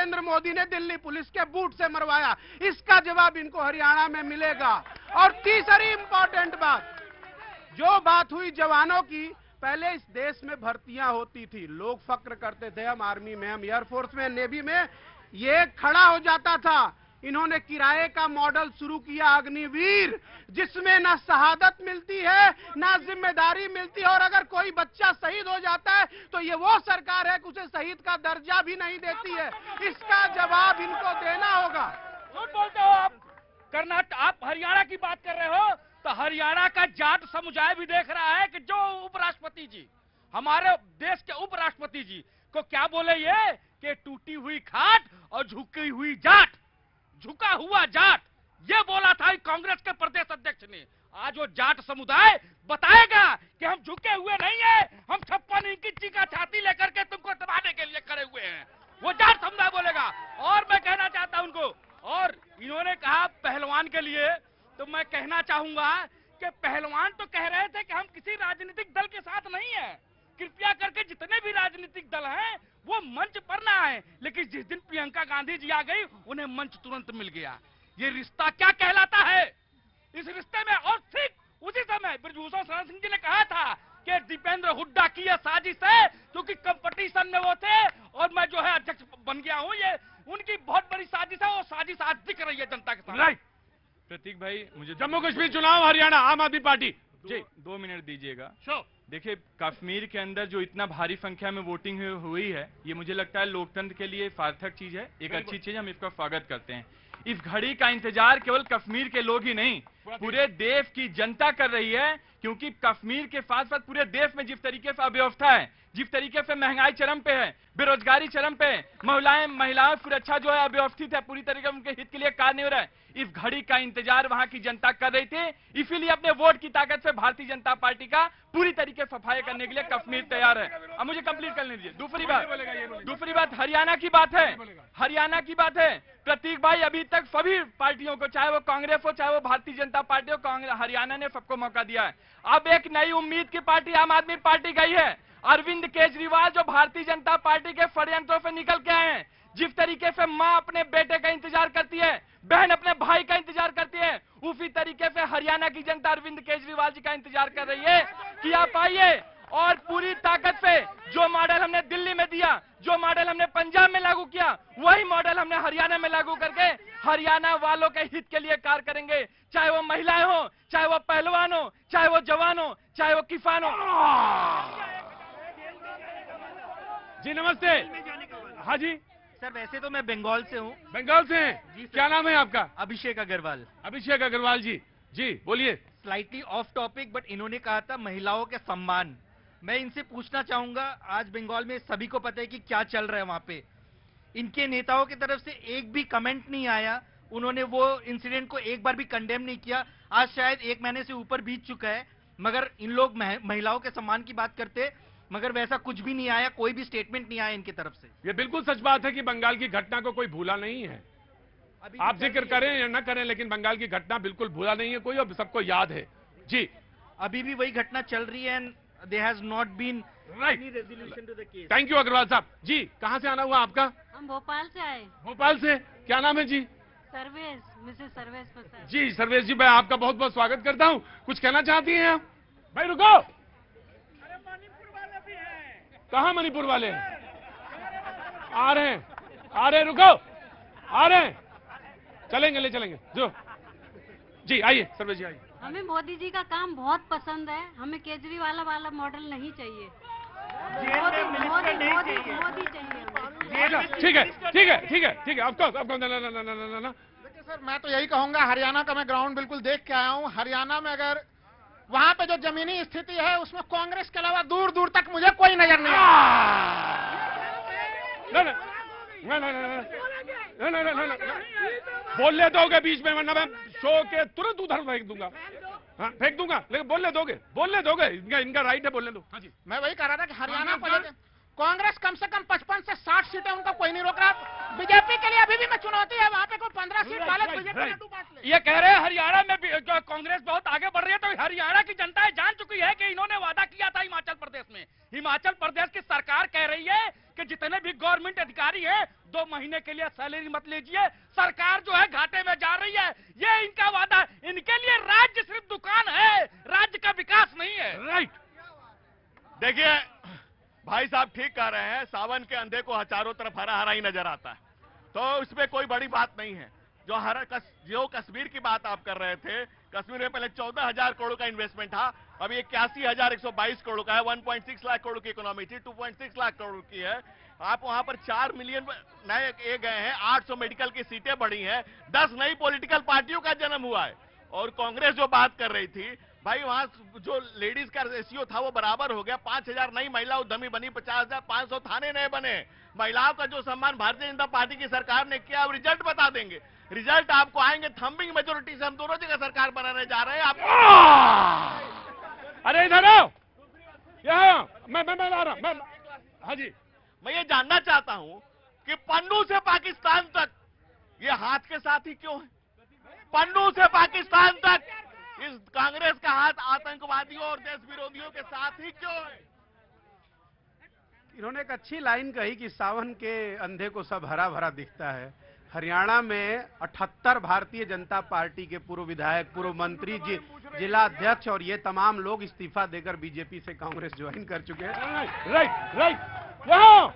नरेंद्र मोदी ने दिल्ली पुलिस के बूट से मरवाया? इसका जवाब इनको हरियाणा में मिलेगा। और तीसरी इंपॉर्टेंट बात, जो बात हुई जवानों की, पहले इस देश में भर्तियां होती थी, लोग फक्र करते थे हम आर्मी में, हम एयरफोर्स में, नेवी में, ये खड़ा हो जाता था। इन्होंने किराए का मॉडल शुरू किया अग्निवीर, जिसमें ना शहादत मिलती है ना जिम्मेदारी मिलती है, और अगर कोई बच्चा शहीद हो जाता है तो ये वो सरकार है कि उसे शहीद का दर्जा भी नहीं देती है। इसका जवाब इनको देना होगा। झूठ बोलते हो आप। कर्नाटक, आप हरियाणा की बात कर रहे हो, तो हरियाणा का जाट समुदाय भी देख रहा है कि जो उपराष्ट्रपति जी, हमारे देश के उपराष्ट्रपति जी को क्या बोले ये कि टूटी हुई खाट और झुकी हुई जाट, झुका हुआ जाट, ये बोला था कांग्रेस के प्रदेश अध्यक्ष ने। आज वो जाट समुदाय बताएगा कि हम झुके हुए नहीं है, हम 56 इंची का छाती लेकर के तुमको दबाने के लिए खड़े हुए हैं, वो जाट समुदाय बोलेगा। और मैं कहना चाहता हूं उनको, और इन्होंने कहा पहलवान के लिए, तो मैं कहना चाहूंगा कि पहलवान तो कह रहे थे कि हम किसी राजनीतिक दल के साथ नहीं है। कृपया करके जितने भी राजनीतिक दल हैं वो मंच पर ना आए, लेकिन जिस दिन प्रियंका गांधी जी आ गई उन्हें मंच तुरंत मिल गया। ये रिश्ता क्या कहलाता है? इस रिश्ते में, और ठीक उसी समय बृजभूषण शरण सिंह जी ने कहा था कि दीपेंद्र हुड्डा की यह साजिश है, क्योंकि कंपटीशन में वो थे और मैं जो है अध्यक्ष बन गया हूं, ये उनकी बहुत बड़ी साजिश है। वो साजिश आज दिख रही है जनता के सामने। प्रतीक भाई, मुझे जम्मू कश्मीर चुनाव हरियाणा आम आदमी पार्टी जी 2 मिनट दीजिएगा। देखिए, कश्मीर के अंदर जो इतना भारी संख्या में वोटिंग हुई है, ये मुझे लगता है लोकतंत्र के लिए सार्थक चीज है, एक अच्छी चीज, हम इसका स्वागत करते हैं। इस घड़ी का इंतजार केवल कश्मीर के लोग ही नहीं, पूरे देश की जनता कर रही है, क्योंकि कश्मीर के साथ साथ पूरे देश में जिस तरीके से अव्यवस्था है, जिस तरीके से महंगाई चरम पे है, बेरोजगारी चरम पे है, महिलाओं सुरक्षा जो है अव्यवस्थित है, पूरी तरीके से उनके हित के लिए कार्य नहीं हो रहा है। इस घड़ी का इंतजार वहां की जनता कर रही थी, इसीलिए अपने वोट की ताकत से भारतीय जनता पार्टी का पूरी तरीके से सफाई करने के लिए कश्मीर तैयार है। अब मुझे कंप्लीट करने दीजिए। दूसरी बात हरियाणा की बात है, हरियाणा की बात है। प्रतीक भाई, अभी तक सभी पार्टियों को, चाहे वो कांग्रेस हो चाहे वो भारतीय जनता पार्टी हो, हरियाणा ने सबको मौका दिया है। अब एक नई उम्मीद की पार्टी आम आदमी पार्टी गई है। अरविंद केजरीवाल जो भारतीय जनता पार्टी के षड्यंत्रों से निकल के आए हैं, जिस तरीके से मां अपने बेटे का इंतजार करती है, बहन अपने भाई का इंतजार करती है, उसी तरीके से हरियाणा की जनता अरविंद केजरीवाल जी का इंतजार कर रही है कि आप आइए और पूरी ताकत से जो मॉडल हमने दिल्ली में दिया, जो मॉडल हमने पंजाब में लागू किया, वही मॉडल हमने हरियाणा में लागू करके हरियाणा वालों के हित के लिए कार्य करेंगे। चाहे वो महिलाएं हो, चाहे वो पहलवान हो, चाहे वो जवान हो, चाहे वो किसान हो। जी नमस्ते। हाँ जी सर, वैसे तो मैं बंगाल से हूँ। बंगाल से हैं जी? क्या नाम है आपका? अभिषेक अग्रवाल। अभिषेक अग्रवाल जी, जी बोलिए। स्लाइटली ऑफ टॉपिक, बट इन्होंने कहा था महिलाओं के सम्मान। मैं इनसे पूछना चाहूंगा, आज बंगाल में सभी को पता है कि क्या चल रहा है वहां पे, इनके नेताओं की तरफ से एक भी कमेंट नहीं आया, उन्होंने वो इंसिडेंट को एक बार भी कंडेम नहीं किया। आज शायद 1 महीने से ऊपर बीत चुका है, मगर इन लोग महिलाओं के सम्मान की बात करते, मगर वैसा कुछ भी नहीं आया, कोई भी स्टेटमेंट नहीं आया इनकी तरफ से। ये बिल्कुल सच बात है कि बंगाल की घटना को कोई भूला नहीं है। आप जिक्र करें या न करें, लेकिन बंगाल की घटना बिल्कुल भूला नहीं है कोई, और सबको याद है जी। अभी भी वही घटना चल रही है, and there has not been any resolution to the case. Thank you Agarwal साहब जी। कहां से आना हुआ आपका? हम भोपाल से आए। भोपाल से, क्या नाम है जी? सर्वेश, मिसेस सर्वेश प्रसाद जी। सर्वेश जी, मैं आपका बहुत बहुत स्वागत करता हूं। कुछ कहना चाहती हैं आप? भाई रुको, कहां मणिपुर वाले हैं? आ रहे हैं, रुको, आ रहे हैं, चलेंगे, ले चलेंगे जो। जी आइए सर्वेश जी, आइए। हमें मोदी जी का काम बहुत पसंद है, हमें केजरीवाल वाला मॉडल नहीं चाहिए, मोदी चाहिए। ठीक है, ऑफकोर्स। देखिए सर, मैं तो यही कहूंगा, हरियाणा का मैं ग्राउंड बिल्कुल देख के आया हूं। हरियाणा में अगर वहां पे जो जमीनी स्थिति है, उसमें कांग्रेस के अलावा दूर दूर तक मुझे कोई नजर नहीं बोलने दोगे बीच में, वरना मैं शो के तुरंत उधर फेंक दूंगा। हाँ, फेंक दूंगा, लेकिन बोलने दोगे, इनका राइट है, बोलने दो। हाँ जी, मैं वही कह रहा था कि हरियाणा को लेकर कांग्रेस कम से कम 55 से 60 सीटें, उनका कोई नहीं रोक रहा। बीजेपी के लिए अभी भी मैं चुनौती है, वहां पे कोई 15 सीट डाले, बीजेपी। ये कह रहे हैं हरियाणा में कांग्रेस बहुत आगे बढ़ रही है, तो हरियाणा की जनता जान चुकी है कि इन्होंने वादा किया था हिमाचल प्रदेश में हिमाचल प्रदेश की सरकार कह रही है कि जितने भी गवर्नमेंट अधिकारी हैं 2 महीने के लिए सैलरी मत लीजिए, सरकार जो है घाटे में जा रही है। ये इनका वादा है। इनके लिए राज्य सिर्फ दुकान है, राज्य का विकास नहीं है। राइट। देखिए भाई साहब ठीक कह रहे हैं, सावन के अंधे को चारों तरफ हरा हरा ही नजर आता है, तो इसमें कोई बड़ी बात नहीं है। जो कश्मीर की बात आप कर रहे थे, कश्मीर में पहले 14,000 करोड़ का इन्वेस्टमेंट था, अभी 81,122 करोड़ का है। 1.6 लाख करोड़ की इकोनॉमी थी, 2.6 लाख करोड़ की है। आप वहां पर 4 मिलियन नए गए हैं, 800 मेडिकल की सीटें बढ़ी हैं, 10 नई पॉलिटिकल पार्टियों का जन्म हुआ है। और कांग्रेस जो बात कर रही थी भाई, वहां जो लेडीज का रेशियो था वो बराबर हो गया। 5,000 नई महिला उद्यमी बनी, 50,500 थाने नए बने। महिलाओं का जो सम्मान भारतीय जनता पार्टी की सरकार ने किया, अब रिजल्ट बता देंगे। रिजल्ट आपको आएंगे, थंबिंग मेजोरिटी से हम दोनों जगह सरकार बनाने जा रहे हैं। आप अरे इधर आओ, यहाँ मैं आ रहा हूं। हाँ जी, मैं ये जानना चाहता हूं कि पन्नू से पाकिस्तान तक ये हाथ के साथ ही क्यों है? पन्नू से पाकिस्तान तक इस कांग्रेस का हाथ आतंकवादियों और देश विरोधियों के साथ ही क्यों है? इन्होंने एक अच्छी लाइन कही कि सावन के अंधे को सब हरा भरा दिखता है। हरियाणा में 78 भारतीय जनता पार्टी के पूर्व विधायक, पूर्व मंत्री, जिला अध्यक्ष और ये तमाम लोग इस्तीफा देकर बीजेपी से कांग्रेस ज्वाइन कर चुके हैं। राइट, यहाँ